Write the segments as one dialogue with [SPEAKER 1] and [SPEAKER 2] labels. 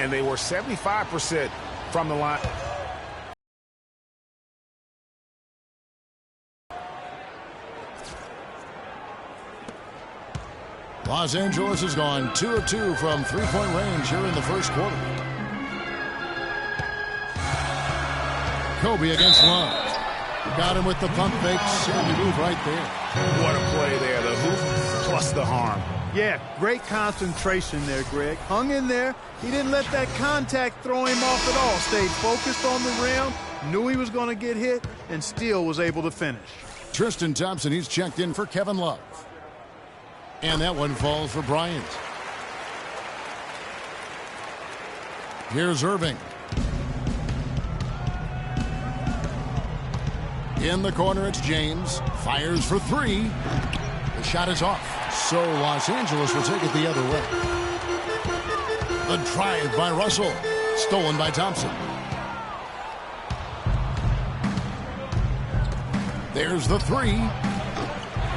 [SPEAKER 1] and they were 75% from the line.
[SPEAKER 2] Los Angeles has gone 2 of 2 from three-point range here in the first quarter. Kobe against Love. Got him with the pump fake. Sandy move right there.
[SPEAKER 1] What a play there. The hoop plus the harm.
[SPEAKER 3] Yeah, great concentration there, Greg. Hung in there. He didn't let that contact throw him off at all. Stayed focused on the rim, knew he was going to get hit, and still was able to finish.
[SPEAKER 2] Tristan Thompson, he's checked in for Kevin Love. And that one falls for Bryant. Here's Irving. In the corner, it's James. Fires for three. The shot is off. So Los Angeles will take it the other way. The drive by Russell. Stolen by Thompson. There's the three.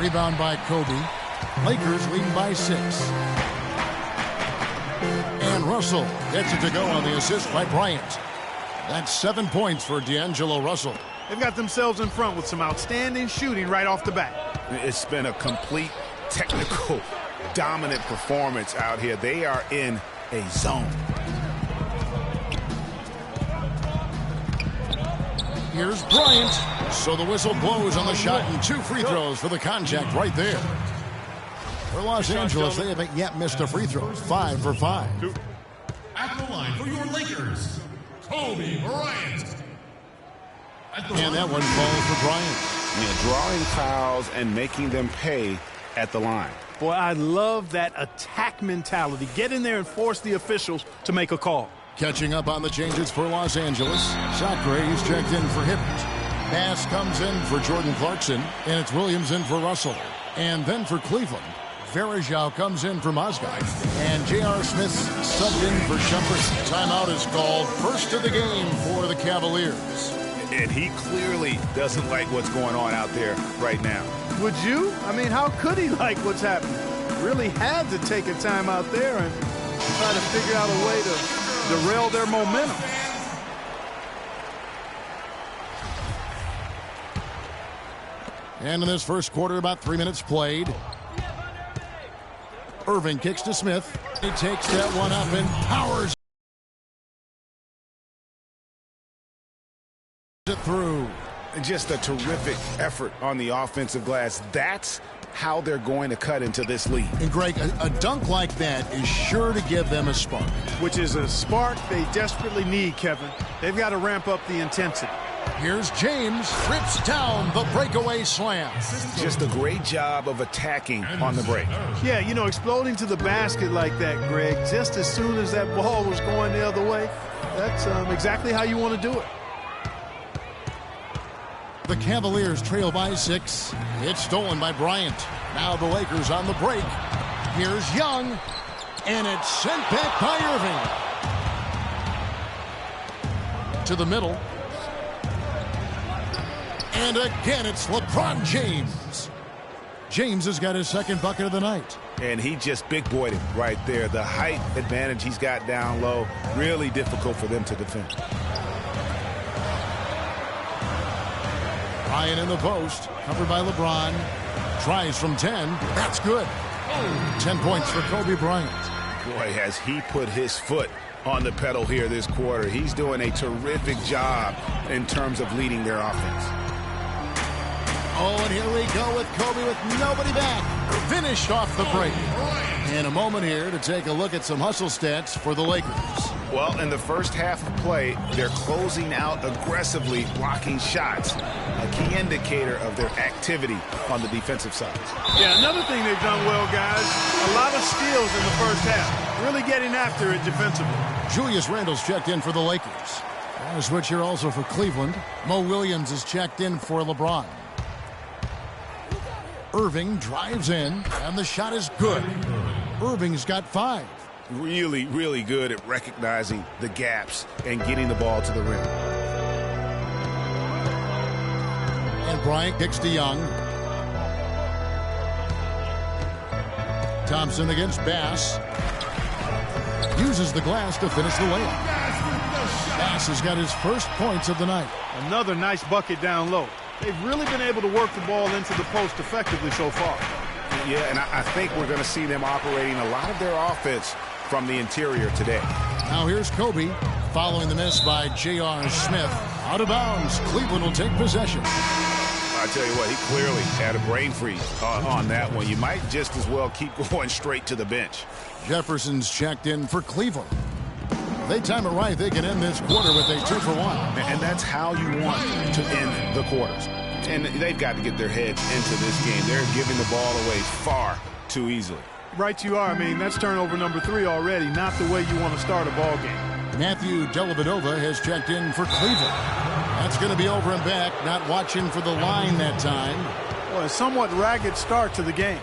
[SPEAKER 2] Rebound by Kobe. Lakers leading by 6. And Russell gets it to go on the assist by Bryant. That's 7 points for D'Angelo Russell.
[SPEAKER 3] They've got themselves in front with some outstanding shooting right off the bat.
[SPEAKER 1] It's been a complete technical dominant performance out here. They are in a zone.
[SPEAKER 2] Here's Bryant. So the whistle blows on the shot and 2 free throws for the contact right there. For Los Angeles, they haven't yet missed a free throw. 5 for 5.
[SPEAKER 4] At the line for your Lakers, Kobe Bryant.
[SPEAKER 2] And that one falls for Bryant.
[SPEAKER 1] Yeah, drawing fouls and making them pay at the line.
[SPEAKER 3] Boy, I love that attack mentality. Get in there and force the officials to make a call.
[SPEAKER 2] Catching up on the changes for Los Angeles. Sacre, he's checked in for Hibbert. Bass comes in for Jordan Clarkson, and it's Williams in for Russell. And then for Cleveland, Varejao comes in for Mozgov. And J.R. Smith's subbed in for Shumpert. Timeout is called. First of the game for the Cavaliers.
[SPEAKER 1] And he clearly doesn't like what's going on out there right now.
[SPEAKER 3] Would you? I mean, how could he like what's happening? Really had to take a time out there and try to figure out a way to derail their momentum.
[SPEAKER 2] And in this first quarter, about 3 minutes played. Irving kicks to Smith. He takes that one up and powers it through.
[SPEAKER 1] Just a terrific effort on the offensive glass. That's how they're going to cut into this lead.
[SPEAKER 2] And Greg, a dunk like that is sure to give them a spark.
[SPEAKER 3] Which is a spark they desperately need, Kevin. They've got to ramp up the intensity.
[SPEAKER 2] Here's James, rips down the breakaway slam.
[SPEAKER 1] Just a great job of attacking on the break.
[SPEAKER 3] Yeah, you know, exploding to the basket like that, Greg, just as soon as that ball was going the other way, that's exactly how you want to do it.
[SPEAKER 2] The Cavaliers trail by 6. It's stolen by Bryant. Now the Lakers on the break. Here's Young, and it's sent back by Irving. To the middle. And again, it's LeBron James. James has got his second bucket of the night.
[SPEAKER 1] And he just big-boyed it right there. The height advantage he's got down low, really difficult for them to defend.
[SPEAKER 2] Bryant in the post, covered by LeBron. Tries from 10. That's good. 10 points for Kobe Bryant.
[SPEAKER 1] Boy, has he put his foot on the pedal here this quarter. He's doing a terrific job in terms of leading their offense.
[SPEAKER 2] Oh, and here we go with Kobe with nobody back. Finished off the break. In a moment here to take a look at some hustle stats for the Lakers.
[SPEAKER 1] Well, in the first half of play, they're closing out aggressively, blocking shots. A key indicator of their activity on the defensive side.
[SPEAKER 3] Yeah, another thing they've done well, guys, a lot of steals in the first half. Really getting after it defensively.
[SPEAKER 2] Julius Randle's checked in for the Lakers. And a switch here also for Cleveland. Mo Williams is checked in for LeBron. Irving drives in, and the shot is good. Irving's got 5.
[SPEAKER 1] Really, really good at recognizing the gaps and getting the ball to the rim.
[SPEAKER 2] And Bryant kicks to Young. Thompson against Bass. uses the glass to finish the layup. Bass has got his first points of the night.
[SPEAKER 3] Another nice bucket down low. They've really been able to work the ball into the post effectively so far.
[SPEAKER 1] Yeah, and I think we're going to see them operating a lot of their offense from the interior today.
[SPEAKER 2] Now here's Kobe following the miss by J.R. Smith. Out of bounds. Cleveland will take possession.
[SPEAKER 1] I tell you what, he clearly had a brain freeze on that one. You might just as well keep going straight to the bench.
[SPEAKER 2] Jefferson's checked in for Cleveland. If they time it right, they can end this quarter with a 2 for 1.
[SPEAKER 1] And that's how you want to end the quarters. And they've got to get their heads into this game. They're giving the ball away far too easily.
[SPEAKER 3] Right you are. I mean, that's turnover number 3 already, not the way you want to start a ball game.
[SPEAKER 2] Matthew Dellavedova has checked in for Cleveland. That's going to be over and back, not watching for the line that time.
[SPEAKER 3] Well, a somewhat ragged start to the game.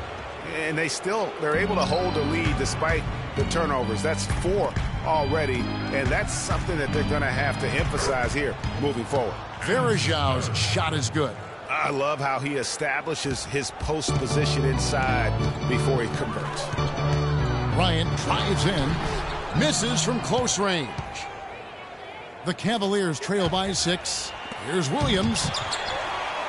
[SPEAKER 1] And they're able to hold the lead despite the turnovers. That's 4 already, and that's something that they're going to have to emphasize here moving forward.
[SPEAKER 2] Varejão's shot is good.
[SPEAKER 1] I love how he establishes his post position inside before he converts.
[SPEAKER 2] Bryant drives in, misses from close range. The Cavaliers trail by 6. Here's Williams.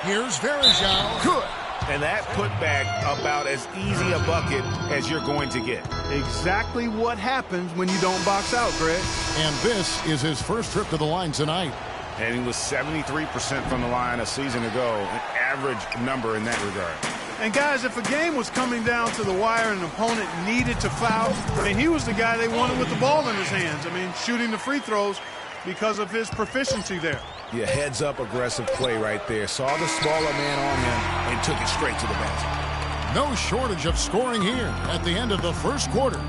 [SPEAKER 2] Here's Varejão.
[SPEAKER 1] Good. And that putback about as easy a bucket as you're going to get.
[SPEAKER 3] Exactly what happens when you don't box out, Greg.
[SPEAKER 2] And this is his first trip to the line tonight.
[SPEAKER 1] And he was 73% from the line a season ago, an average number in that regard.
[SPEAKER 3] And guys, if a game was coming down to the wire and an opponent needed to foul, I mean, he was the guy they wanted with the ball in his hands. I mean, shooting the free throws because of his proficiency there.
[SPEAKER 1] Yeah, heads-up aggressive play right there. Saw the smaller man on him and took it straight to the basket.
[SPEAKER 2] No shortage of scoring here at the end of the first quarter.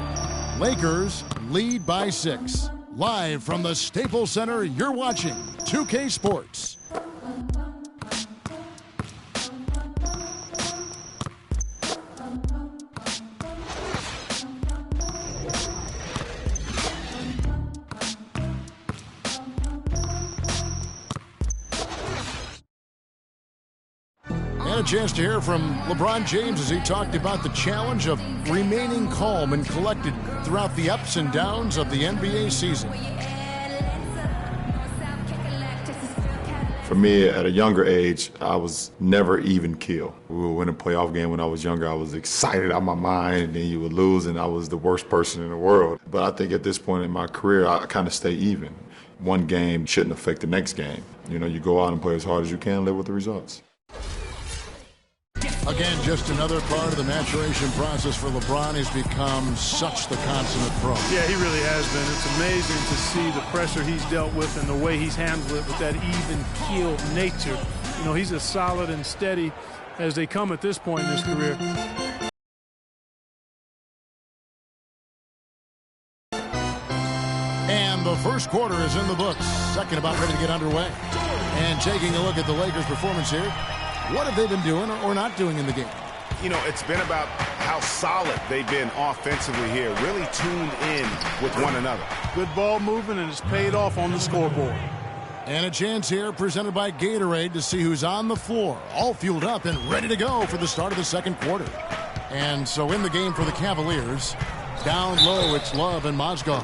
[SPEAKER 2] Lakers lead by 6. Live from the Staples Center, you're watching 2K Sports. A chance to hear from LeBron James as he talked about the challenge of remaining calm and collected throughout the ups and downs of the NBA season.
[SPEAKER 5] For me, at a younger age, I was never even keel. We would win a playoff game when I was younger. I was excited out of my mind, and then you would lose, and I was the worst person in the world. But I think at this point in my career, I kind of stay even. One game shouldn't affect the next game. You know, you go out and play as hard as you can, live with the results.
[SPEAKER 2] Again, just another part of the maturation process for LeBron. He's become such the consummate pro.
[SPEAKER 3] Yeah, he really has been. It's amazing to see the pressure he's dealt with and the way he's handled it with that even-keeled nature. You know, he's as solid and steady as they come at this point in his career.
[SPEAKER 2] And the first quarter is in the books. Second about ready to get underway. And taking a look at the Lakers' performance here. What have they been doing or not doing in the game?
[SPEAKER 1] You know, it's been about how solid they've been offensively here, really tuned in with one another.
[SPEAKER 3] Good ball movement, and it's paid off on the scoreboard.
[SPEAKER 2] And a chance here presented by Gatorade to see who's on the floor, all fueled up and ready to go for the start of the second quarter. And so in the game for the Cavaliers, down low, it's Love and Mozgov.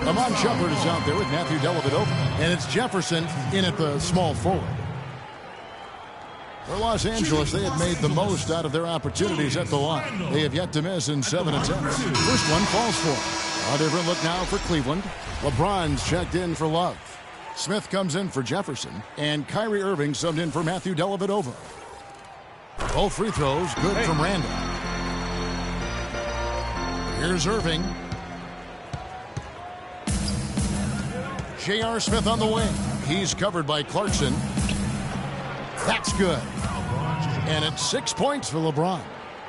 [SPEAKER 2] Amon Shumpert is out there with Matthew Dellavedova, and it's Jefferson in at the small forward. For Los Angeles, they have made the most out of their opportunities at the line. They have yet to miss in 7 attempts. First one falls for. A different look now for Cleveland. LeBron's checked in for Love. Smith comes in for Jefferson, and Kyrie Irving subbed in for Matthew Dellavedova. Both free throws good from Randall. Here's Irving. J.R. Smith on the wing. He's covered by Clarkson. That's good. And it's 6 points for LeBron.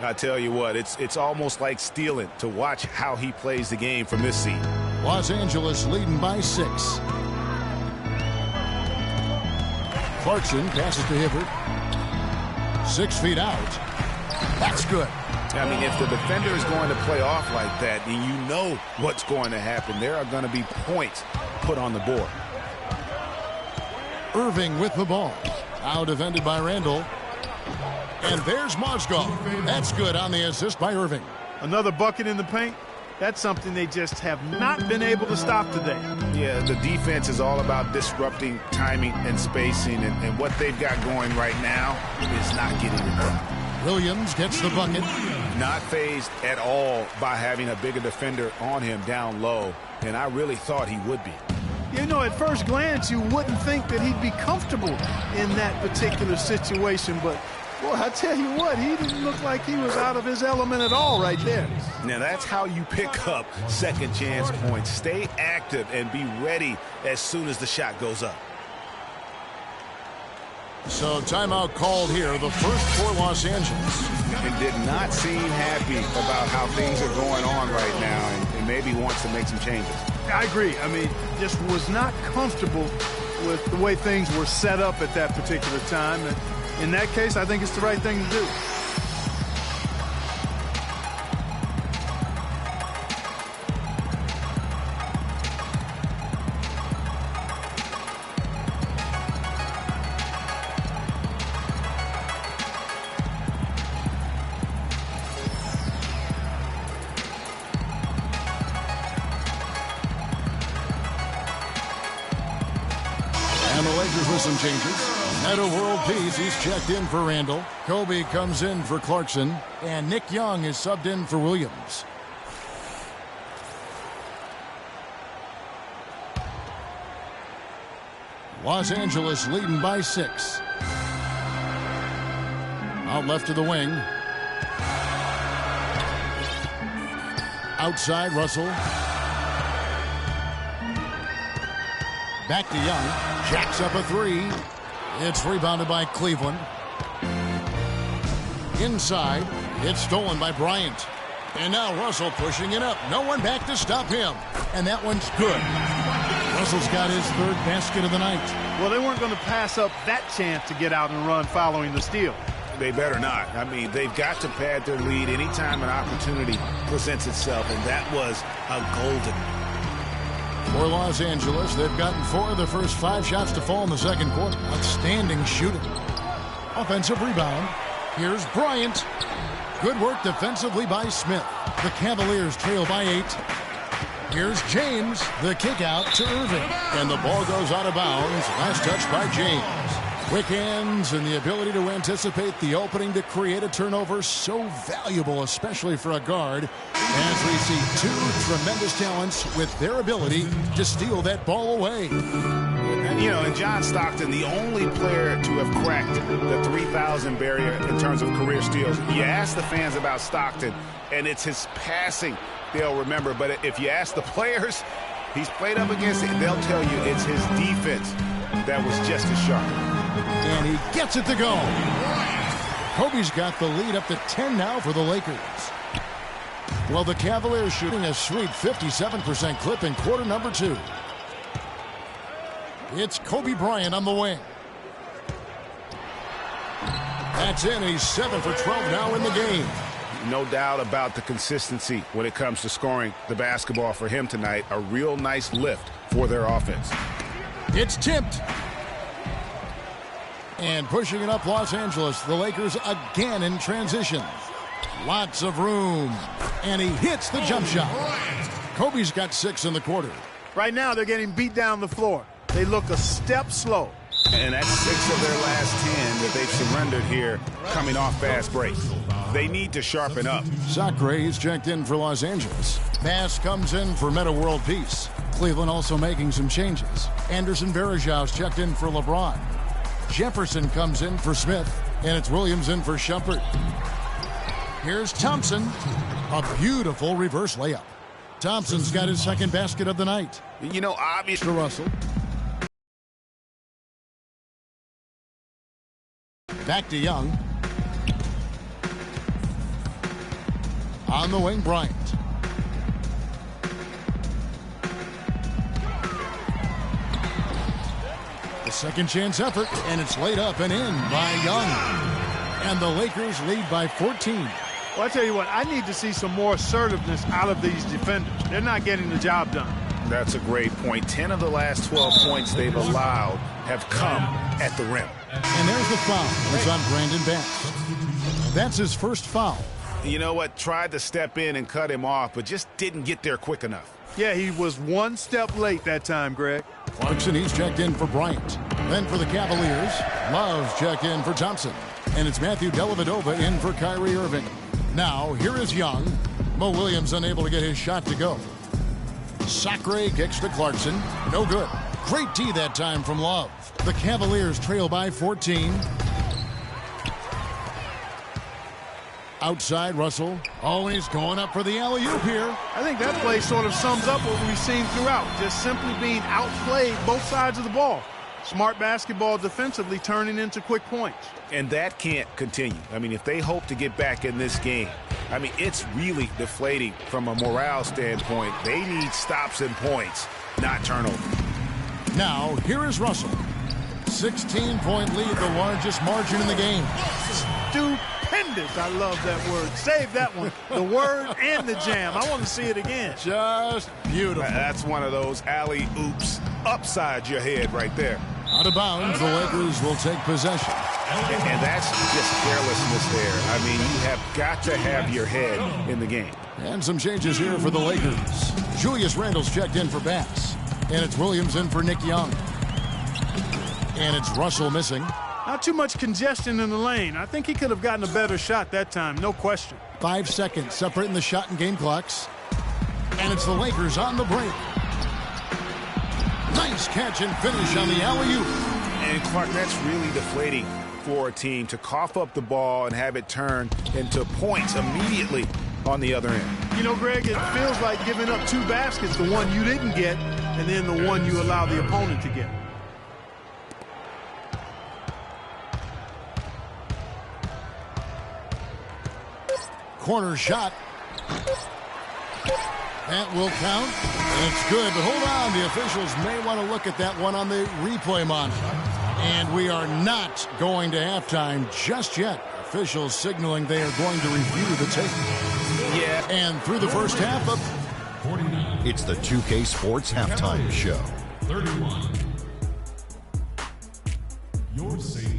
[SPEAKER 1] I tell you what, it's almost like stealing to watch how he plays the game from this seat.
[SPEAKER 2] Los Angeles leading by 6. Clarkson passes to Hibbert. 6 feet out. That's good.
[SPEAKER 1] I mean, if the defender is going to play off like that, then you know what's going to happen. There are going to be points put on the board.
[SPEAKER 2] Irving with the ball. Out defended by Randall. And there's Mozgov. That's good on the assist by Irving.
[SPEAKER 3] Another bucket in the paint. That's something they just have not been able to stop today.
[SPEAKER 1] Yeah, the defense is all about disrupting timing and spacing, and what they've got going right now is not getting it done.
[SPEAKER 2] Williams gets the bucket.
[SPEAKER 1] Not fazed at all by having a bigger defender on him down low, and I really thought he would be.
[SPEAKER 3] You know, at first glance, you wouldn't think that he'd be comfortable in that particular situation, but boy, I tell you what, he didn't look like he was out of his element at all right there.
[SPEAKER 1] Now, that's how you pick up second chance points. Stay active and be ready as soon as the shot goes up.
[SPEAKER 2] So timeout called here, the first for Los Angeles.
[SPEAKER 1] And did not seem happy about how things are going on right now, and maybe wants to make some changes.
[SPEAKER 3] I agree. I mean, just was not comfortable with the way things were set up at that particular time. And in that case, I think it's the right thing to do.
[SPEAKER 2] And the Lakers with some changes. At a world peace, he's checked in for Randall. Kobe comes in for Clarkson. And Nick Young is subbed in for Williams. Los Angeles leading by 6. Out left of the wing. Outside, Russell. Back to Young. Jacks up a 3. It's rebounded by Cleveland. Inside. It's stolen by Bryant. And now Russell pushing it up. No one back to stop him. And that one's good. Russell's got his third basket of the night.
[SPEAKER 3] Well, they weren't going to pass up that chance to get out and run following the steal.
[SPEAKER 1] They better not. I mean, they've got to pad their lead anytime an opportunity presents itself, and that was a golden one.
[SPEAKER 2] For Los Angeles, they've gotten 4 of the first 5 shots to fall in the second quarter. Outstanding shooting. Offensive rebound. Here's Bryant. Good work defensively by Smith. The Cavaliers trail by 8. Here's James. The kick out to Irving. And the ball goes out of bounds. Last touch by James. Quick hands and the ability to anticipate the opening to create a turnover, so valuable, especially for a guard, as we see 2 tremendous talents with their ability to steal that ball away.
[SPEAKER 1] You know, and John Stockton, the only player to have cracked the 3,000 barrier in terms of career steals. You ask the fans about Stockton, and it's his passing they'll remember. But if you ask the players he's played up against, they'll tell you it's his defense that was just as sharp.
[SPEAKER 2] And he gets it to go. Kobe's got the lead up to 10 now for the Lakers. Well, the Cavaliers shooting a sweet 57% clip in quarter number 2. It's Kobe Bryant on the wing. That's in. He's 7 for 12 now in the game.
[SPEAKER 1] No doubt about the consistency when it comes to scoring the basketball for him tonight. A real nice lift for their offense.
[SPEAKER 2] It's tipped. And pushing it up Los Angeles. The Lakers again in transition. Lots of room. And he hits the jump shot. Kobe's got 6 in the quarter.
[SPEAKER 3] Right now, they're getting beat down the floor. They look a step slow.
[SPEAKER 1] And that's 6 of their last 10 that they've surrendered here coming off fast breaks. They need to sharpen up.
[SPEAKER 2] Sacre is checked in for Los Angeles. Pass comes in for Meta World Peace. Cleveland also making some changes. Anderson Varejau's checked in for LeBron. Jefferson comes in for Smith. And it's Williams in for Shumpert. Here's Thompson. A beautiful reverse layup. Thompson's got his second basket of the night.
[SPEAKER 1] You know, obviously,
[SPEAKER 2] To Russell. Back to Young. On the wing, Bryant. The second chance effort, and it's laid up and in by Young. And the Lakers lead by 14.
[SPEAKER 3] Well, I tell you what, I need to see some more assertiveness out of these defenders. They're not getting the job done.
[SPEAKER 1] That's a great point. 10 of the last 12 points they've allowed have come at the rim.
[SPEAKER 2] And there's the foul. It's on Brandon Bass. That's his first foul.
[SPEAKER 1] You know what? Tried to step in and cut him off, but just didn't get there quick enough.
[SPEAKER 3] Yeah, he was one step late that time, Greg.
[SPEAKER 2] Clarkson, he's checked in for Bryant. Then for the Cavaliers, Love's checked in for Thompson. And it's Matthew Dellavedova in for Kyrie Irving. Now, here is Young. Mo Williams unable to get his shot to go. Sacre kicks to Clarkson. No good. Great D that time from Love. The Cavaliers trail by 14. Outside, Russell. Always going up for the alley-oop here.
[SPEAKER 3] I think that play sort of sums up what we've seen throughout. Just simply being outplayed both sides of the ball. Smart basketball defensively turning into quick points.
[SPEAKER 1] And that can't continue. I mean, if they hope to get back in this game, I mean, it's really deflating from a morale standpoint. They need stops and points, not turnover.
[SPEAKER 2] Now, here is Russell. 16-point lead, the largest margin in the game.
[SPEAKER 3] Stupendous. I love that word. Save that one. The word and the jam. I want to see it again.
[SPEAKER 2] Just beautiful.
[SPEAKER 1] That's one of those alley-oops upside your head right there.
[SPEAKER 2] Out of bounds, the Lakers will take possession.
[SPEAKER 1] And that's just carelessness there. I mean, you have got to have your head in the game.
[SPEAKER 2] And some changes here for the Lakers. Julius Randle's checked in for Bass. And it's Williams in for Nick Young. And it's Russell missing.
[SPEAKER 3] Not too much congestion in the lane. I think he could have gotten a better shot that time, no question.
[SPEAKER 2] 5 seconds separating the shot and game clocks. And it's the Lakers on the break. Nice catch and finish on the alley-oop.
[SPEAKER 1] And Clark, that's really deflating for a team to cough up the ball and have it turn into points immediately on the other end.
[SPEAKER 3] You know, Greg, it feels like giving up 2 baskets, the one you didn't get, and then the one you allow the opponent to get.
[SPEAKER 2] Corner shot. That will count. And it's good, but hold on. The officials may want to look at that one on the replay monitor. And we are not going to halftime just yet. Officials signaling they are going to review the tape.
[SPEAKER 1] Yeah.
[SPEAKER 2] And through the first half of...
[SPEAKER 4] 49.
[SPEAKER 6] It's the 2K Sports Halftime Show.
[SPEAKER 4] 31. Your St.